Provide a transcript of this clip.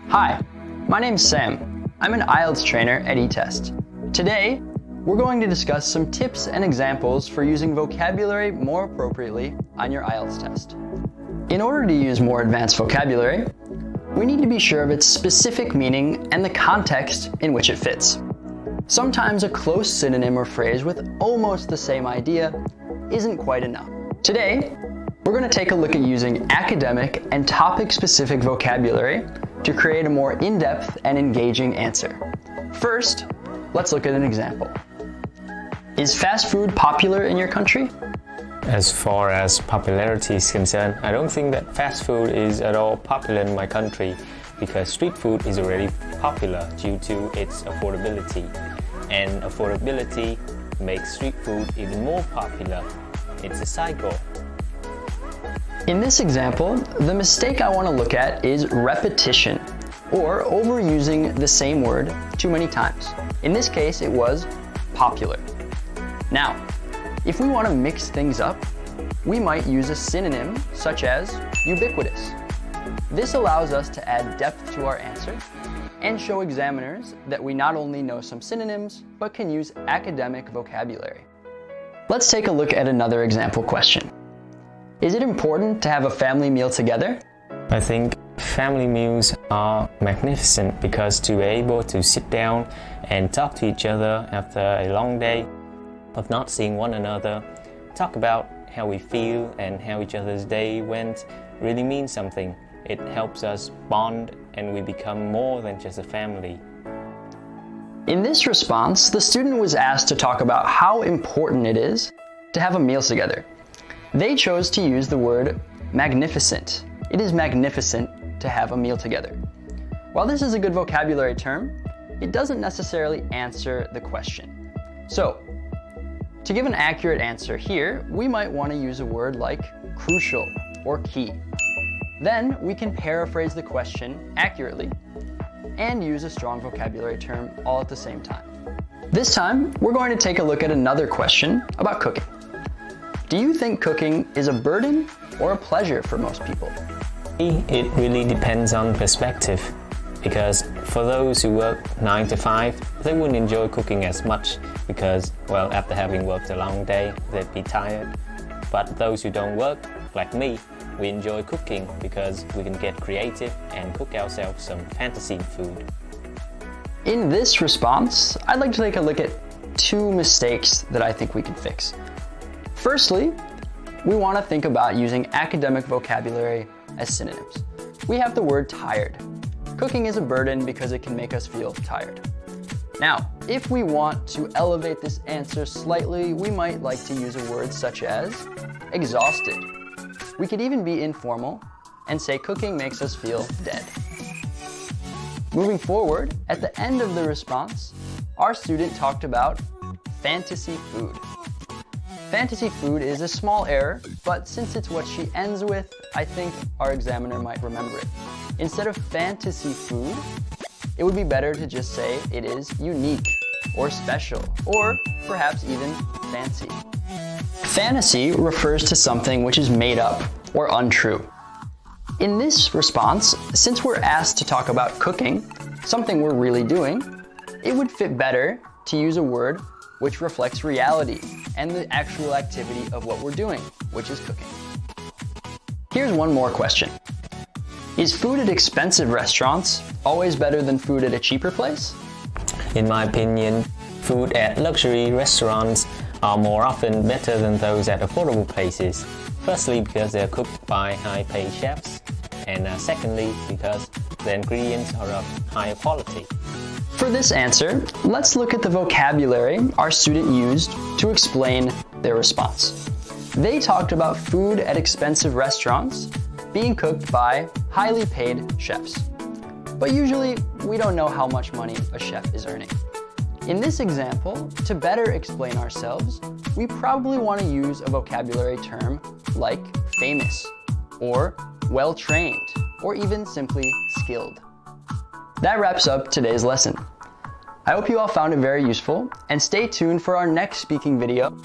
Hi, my name's Sam. I'm an Ielts trainer at ETEST. Today, we're going to discuss some tips and examples for using vocabulary more appropriately on your Ielts test. In order to use more advanced vocabulary, we need to be sure of its specific meaning and the context in which it fits. Sometimes a close synonym or phrase with almost the same idea isn't quite enough. Today, we're going to take a look at using academic and topic-specific vocabulary to create a more in-depth and engaging answer. First, let's look at an example. Is fast food popular in your country? As far as popularity is concerned, I don't think that fast food is at all popular in my country because street food is already popular due to its affordability. And affordability makes street food even more popular. It's a cycle. In this example, the mistake I want to look at is repetition, or overusing the same word too many times. In this case, it was popular. Now, if we want to mix things up, we might use a synonym such as ubiquitous. This allows us to add depth to our answer and show examiners that we not only know some synonyms, but can use academic vocabulary. Let's take a look at another example question. Is it important to have a family meal together? I think family meals are magnificent because to be able to sit down and talk to each other after a long day of not seeing one another, talk about how we feel and how each other's day went really means something. It helps us bond and we become more than just a family. In this response, the student was asked to talk about how important it is to have a meal together. They chose to use the word magnificent. It is magnificent to have a meal together. While this is a good vocabulary term, it doesn't necessarily answer the question. So, to give an accurate answer here, we might want to use a word like crucial or key. Then we can paraphrase the question accurately and use a strong vocabulary term all at the same time. This time, we're going to take a look at another question about cooking. Do you think cooking is a burden or a pleasure for most people? It really depends on perspective because for those who work 9 to 5, they wouldn't enjoy cooking as much because, well, after having worked a long day, they'd be tired. But those who don't work, like me, we enjoy cooking because we can get creative and cook ourselves some fantasy food. In this response, I'd like to take a look at two mistakes that I think we can fix. Firstly, we want to think about using academic vocabulary as synonyms. We have the word tired. Cooking is a burden because it can make us feel tired. Now, if we want to elevate this answer slightly, we might like to use a word such as exhausted. We could even be informal and say cooking makes us feel dead. Moving forward, at the end of the response, our student talked about fantasy food. Fantasy food is a small error, but since it's what she ends with, I think our examiner might remember it. Instead of fantasy food, it would be better to just say it is unique or special, or perhaps even fancy. Fantasy refers to something which is made up or untrue. In this response, since we're asked to talk about cooking, something we're really doing, it would fit better to use a word which reflects reality and the actual activity of what we're doing, which is cooking. Here's one more question. Is food at expensive restaurants always better than food at a cheaper place? In my opinion, food at luxury restaurants are more often better than those at affordable places. Firstly, because they're cooked by high-paid chefs, and secondly, because the ingredients are of higher quality. For this answer, let's look at the vocabulary our student used to explain their response. They talked about food at expensive restaurants being cooked by highly paid chefs. But usually, we don't know how much money a chef is earning. In this example, to better explain ourselves, we probably want to use a vocabulary term like famous, or well-trained, or even simply skilled. That wraps up today's lesson. I hope you all found it very useful, and stay tuned for our next speaking video